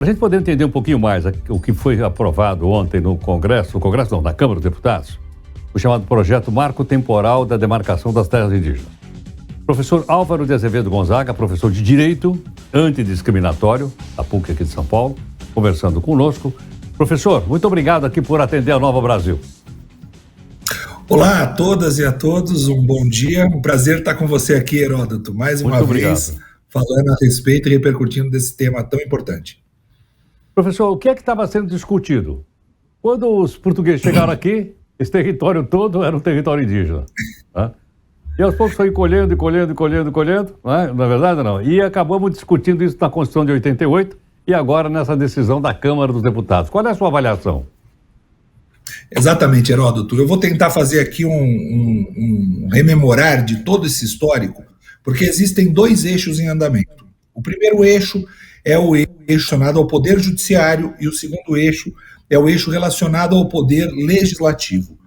Para a gente poder entender um pouquinho mais o que foi aprovado ontem no Congresso não, na Câmara dos Deputados, o chamado Projeto Marco Temporal da Demarcação das Terras Indígenas. Professor Álvaro de Azevedo Gonzaga, professor de Direito Antidiscriminatório, da PUC aqui de São Paulo, conversando conosco. Professor, muito obrigado aqui por atender a Nova Brasil. Olá a todas e a todos, um bom dia, um prazer estar com você aqui, Heródoto, mais uma vez falando a respeito e repercutindo desse tema tão importante. Professor, o que é que estava sendo discutido? Quando os portugueses chegaram aqui, esse território todo era um território indígena. Né? E aos poucos foi colhendo, não é verdade não? E acabamos discutindo isso na Constituição de 88 e agora nessa decisão da Câmara dos Deputados. Qual é a sua avaliação? Exatamente, Heródoto. Eu vou tentar fazer aqui um rememorar de todo esse histórico, porque existem dois eixos em andamento. O primeiro eixo é o eixo relacionado ao Poder Judiciário e o segundo eixo é o eixo relacionado ao Poder Legislativo.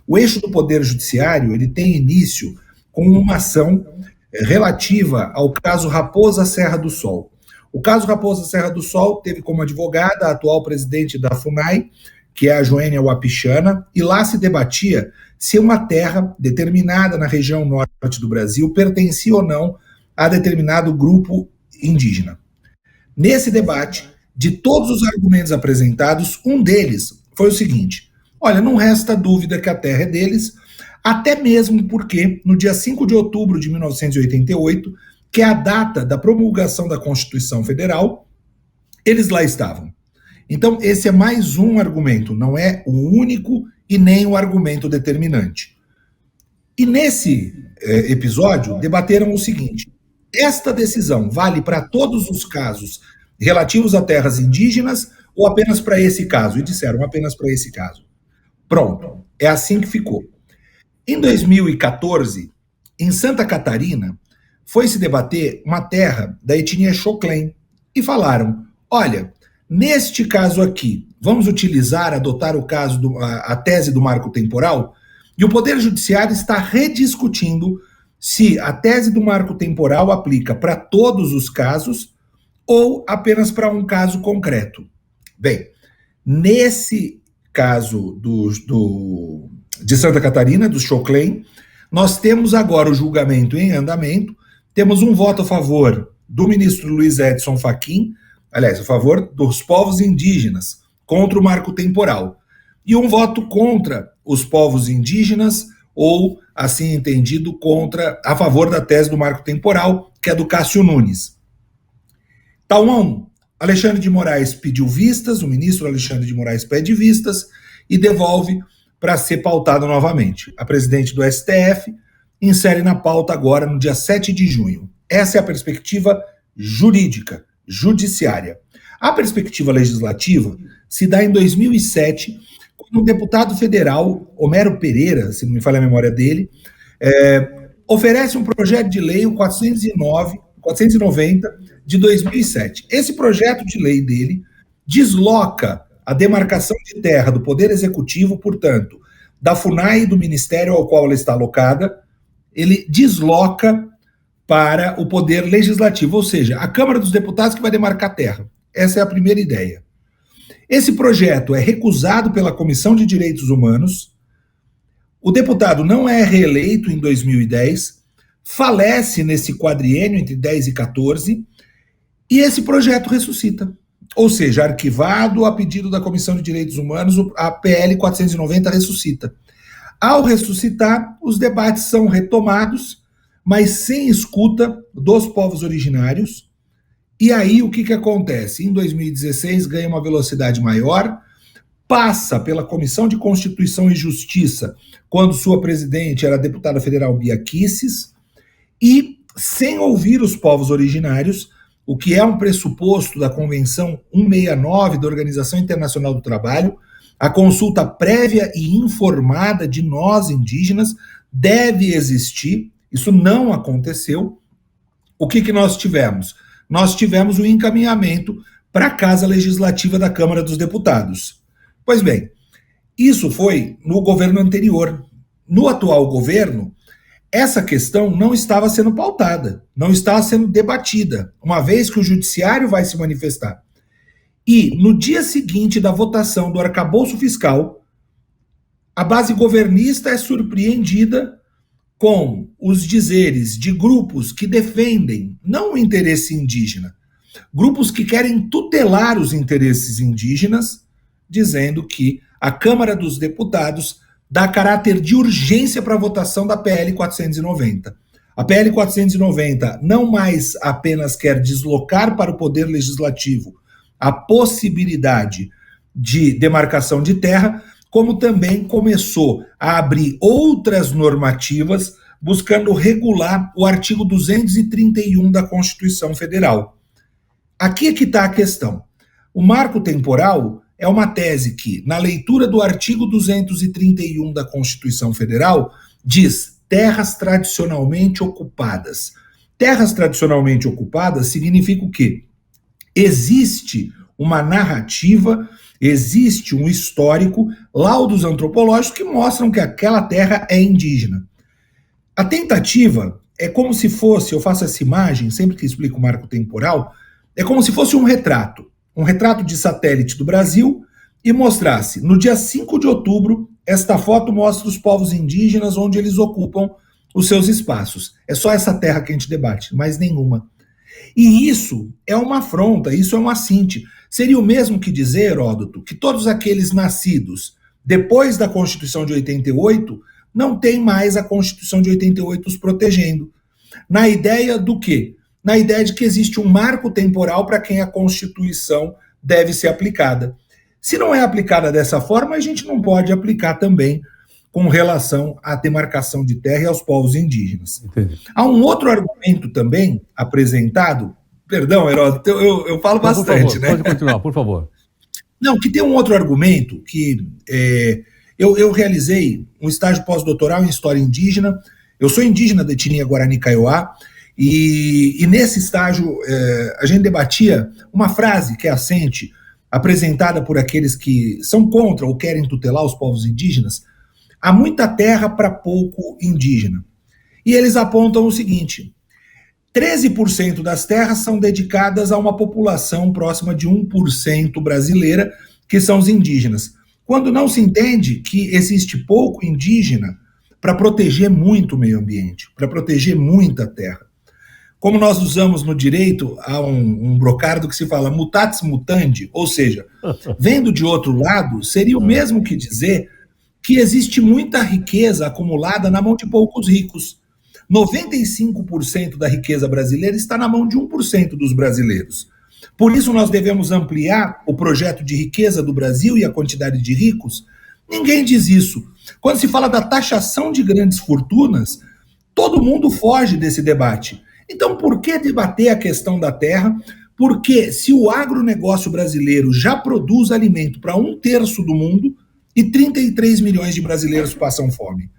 O eixo do Poder Judiciário ele tem início com uma ação relativa ao caso Raposa Serra do Sol. O caso Raposa Serra do Sol teve como advogada a atual presidente da FUNAI, que é a Joênia Wapichana, e lá se debatia se uma terra determinada na região norte do Brasil pertencia ou não a determinado grupo indígena. Nesse debate, de todos os argumentos apresentados, um deles foi o seguinte: olha, não resta dúvida que a terra é deles, até mesmo porque no dia 5 de outubro de 1988, que é a data da promulgação da Constituição Federal, eles lá estavam. Então, esse é mais um argumento, não é o único e nem o argumento determinante. E nesse episódio, debateram o seguinte: esta decisão vale para todos os casos relativos a terras indígenas ou apenas para esse caso? E disseram apenas para esse caso. Pronto, é assim que ficou. Em 2014, em Santa Catarina, foi se debater uma terra da etnia Xoclen e falaram: olha, neste caso aqui, vamos adotar o caso, a tese do marco temporal, e o Poder Judiciário está rediscutindo se a tese do marco temporal aplica para todos os casos ou apenas para um caso concreto. Bem, nesse caso de Santa Catarina, do Xoclen, nós temos agora o julgamento em andamento, temos um voto a favor do ministro Luiz Edson Fachin, aliás, a favor dos povos indígenas, contra o marco temporal, e um voto contra os povos indígenas, ou, assim entendido, a favor da tese do marco temporal, que é do Cássio Nunes. Então, Alexandre de Moraes pediu vistas, o ministro Alexandre de Moraes pede vistas e devolve para ser pautado novamente. A presidente do STF insere na pauta agora no dia 7 de junho. Essa é a perspectiva jurídica, judiciária. A perspectiva legislativa se dá em 2007, quando um deputado federal, Homero Pereira, se não me falha a memória dele, oferece um projeto de lei, o 490, de 2007. Esse projeto de lei dele desloca a demarcação de terra do Poder Executivo, portanto, da FUNAI e do Ministério ao qual ela está alocada, ele desloca para o Poder Legislativo, ou seja, a Câmara dos Deputados que vai demarcar terra. Essa é a primeira ideia. Esse projeto é recusado pela Comissão de Direitos Humanos, o deputado não é reeleito em 2010, falece nesse quadriênio entre 10 e 14, e esse projeto ressuscita. Ou seja, arquivado a pedido da Comissão de Direitos Humanos, a PL 490 ressuscita. Ao ressuscitar, os debates são retomados, mas sem escuta dos povos originários. E aí o que acontece? Em 2016 ganha uma velocidade maior, passa pela Comissão de Constituição e Justiça, quando sua presidente era a deputada federal Bia Kicis, e sem ouvir os povos originários, o que é um pressuposto da Convenção 169 da Organização Internacional do Trabalho, a consulta prévia e informada de nós indígenas deve existir. Isso não aconteceu. O que nós tivemos? Nós tivemos o encaminhamento para a Casa Legislativa da Câmara dos Deputados. Pois bem, isso foi no governo anterior. No atual governo, essa questão não estava sendo pautada, não estava sendo debatida, uma vez que o judiciário vai se manifestar. E, no dia seguinte da votação do arcabouço fiscal, a base governista é surpreendida com os dizeres de grupos que defendem não o interesse indígena, grupos que querem tutelar os interesses indígenas, dizendo que a Câmara dos Deputados dá caráter de urgência para a votação da PL 490. A PL 490 não mais apenas quer deslocar para o Poder Legislativo a possibilidade de demarcação de terra, como também começou a abrir outras normativas buscando regular o artigo 231 da Constituição Federal. Aqui é que está a questão. O marco temporal é uma tese que, na leitura do artigo 231 da Constituição Federal, diz terras tradicionalmente ocupadas. Terras tradicionalmente ocupadas significa o quê? Existe uma narrativa, existe um histórico, laudos antropológicos que mostram que aquela terra é indígena. A tentativa é como se fosse, eu faço essa imagem sempre que explico o marco temporal, é como se fosse um retrato de satélite do Brasil e mostrasse, no dia 5 de outubro, esta foto mostra os povos indígenas onde eles ocupam os seus espaços. É só essa terra que a gente debate, mais nenhuma. E isso é uma afronta, isso é um assinte. Seria o mesmo que dizer, Heródoto, que todos aqueles nascidos depois da Constituição de 88 não têm mais a Constituição de 88 os protegendo. Na ideia do quê? Na ideia de que existe um marco temporal para quem a Constituição deve ser aplicada. Se não é aplicada dessa forma, a gente não pode aplicar também com relação à demarcação de terra e aos povos indígenas. Entendi. Há um outro argumento também apresentado, perdão, Heródoto, eu falo bastante, por favor, né? Pode continuar, por favor. Não, que tem um outro argumento que eu realizei um estágio pós-doutoral em História Indígena. Eu sou indígena da etnia Guarani Kaiowá, e nesse estágio a gente debatia uma frase que é assente, apresentada por aqueles que são contra ou querem tutelar os povos indígenas: há muita terra para pouco indígena. E eles apontam o seguinte: 13% das terras são dedicadas a uma população próxima de 1% brasileira, que são os indígenas. Quando não se entende que existe pouco indígena para proteger muito o meio ambiente, para proteger muita terra. Como nós usamos no direito, há um brocardo que se fala mutatis mutandi, ou seja, vendo de outro lado, seria o mesmo que dizer que existe muita riqueza acumulada na mão de poucos ricos. 95% da riqueza brasileira está na mão de 1% dos brasileiros. Por isso nós devemos ampliar o projeto de riqueza do Brasil e a quantidade de ricos. Ninguém diz isso. Quando se fala da taxação de grandes fortunas, todo mundo foge desse debate. Então, por que debater a questão da terra? Porque se o agronegócio brasileiro já produz alimento para 1/3 do mundo e 33 milhões de brasileiros passam fome.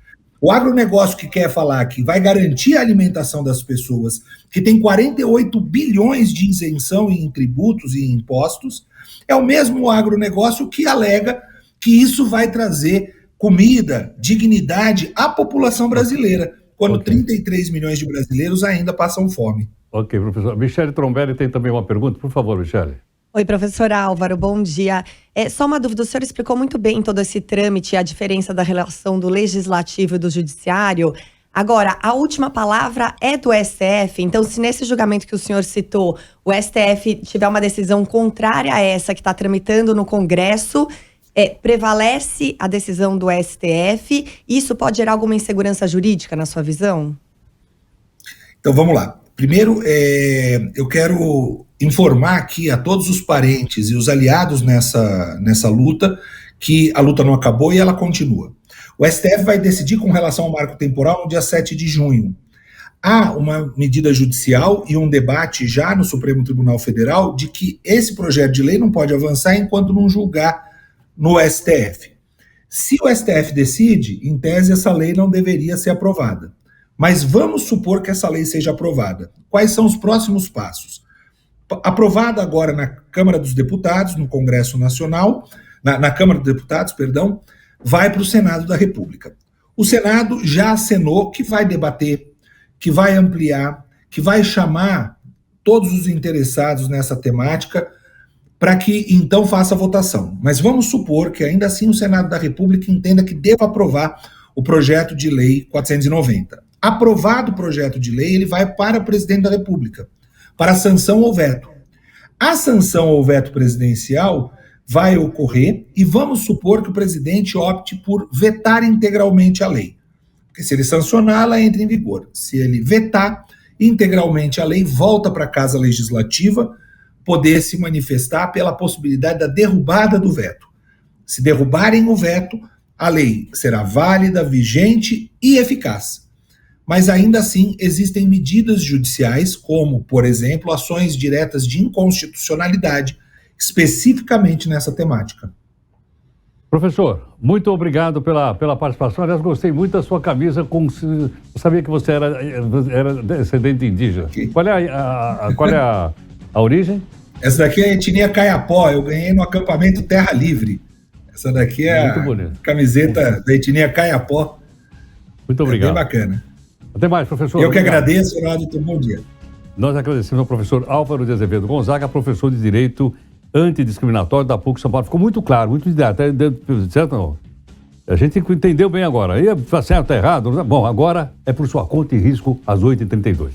O agronegócio que quer falar que vai garantir a alimentação das pessoas, que tem 48 bilhões de isenção em tributos e impostos, é o mesmo agronegócio que alega que isso vai trazer comida, dignidade à população brasileira, quando 33 milhões de brasileiros ainda passam fome. Ok, professor. Michele Trombelli tem também uma pergunta. Por favor, Michele. Oi, professor Álvaro, bom dia. Só uma dúvida, o senhor explicou muito bem todo esse trâmite e a diferença da relação do legislativo e do judiciário. Agora, a última palavra é do STF, então se nesse julgamento que o senhor citou, o STF tiver uma decisão contrária a essa que está tramitando no Congresso, prevalece a decisão do STF, isso pode gerar alguma insegurança jurídica na sua visão? Então vamos lá. Primeiro, eu quero informar aqui a todos os parentes e os aliados nessa luta, que a luta não acabou e ela continua. O STF vai decidir com relação ao marco temporal no dia 7 de junho. Há uma medida judicial e um debate já no Supremo Tribunal Federal de que esse projeto de lei não pode avançar enquanto não julgar no STF. Se o STF decide, em tese essa lei não deveria ser aprovada. Mas vamos supor que essa lei seja aprovada. Quais são os próximos passos? Aprovada agora na Câmara dos Deputados, no Congresso Nacional, na Câmara dos Deputados, perdão, vai para o Senado da República. O Senado já acenou que vai debater, que vai ampliar, que vai chamar todos os interessados nessa temática para que então faça a votação. Mas vamos supor que ainda assim o Senado da República entenda que deva aprovar o projeto de lei 490. Aprovado o projeto de lei, ele vai para o presidente da República, para a sanção ou veto. A sanção ou veto presidencial vai ocorrer e vamos supor que o presidente opte por vetar integralmente a lei. Porque se ele sancionar, ela entra em vigor. Se ele vetar integralmente a lei, volta para a Casa Legislativa poder se manifestar pela possibilidade da derrubada do veto. Se derrubarem o veto, a lei será válida, vigente e eficaz. Mas ainda assim existem medidas judiciais, como, por exemplo, ações diretas de inconstitucionalidade, especificamente nessa temática. Professor, muito obrigado pela participação. Aliás, gostei muito da sua camisa. Eu sabia que você era descendente indígena. Okay. Qual é a origem? Essa daqui é a etnia Caiapó. Eu ganhei no acampamento Terra Livre. Essa daqui é a camiseta da etnia Caiapó. Muito obrigado. É bem bacana. Até mais, professor. Eu que agradeço, Heródoto. Bom dia. Nós agradecemos ao professor Álvaro de Azevedo Gonzaga, professor de Direito Antidiscriminatório da PUC São Paulo. Ficou muito claro, muito direto, certo? Não? A gente entendeu bem agora. Aí, tá certo, tá errado? Bom, agora é por sua conta e risco, às 8h32.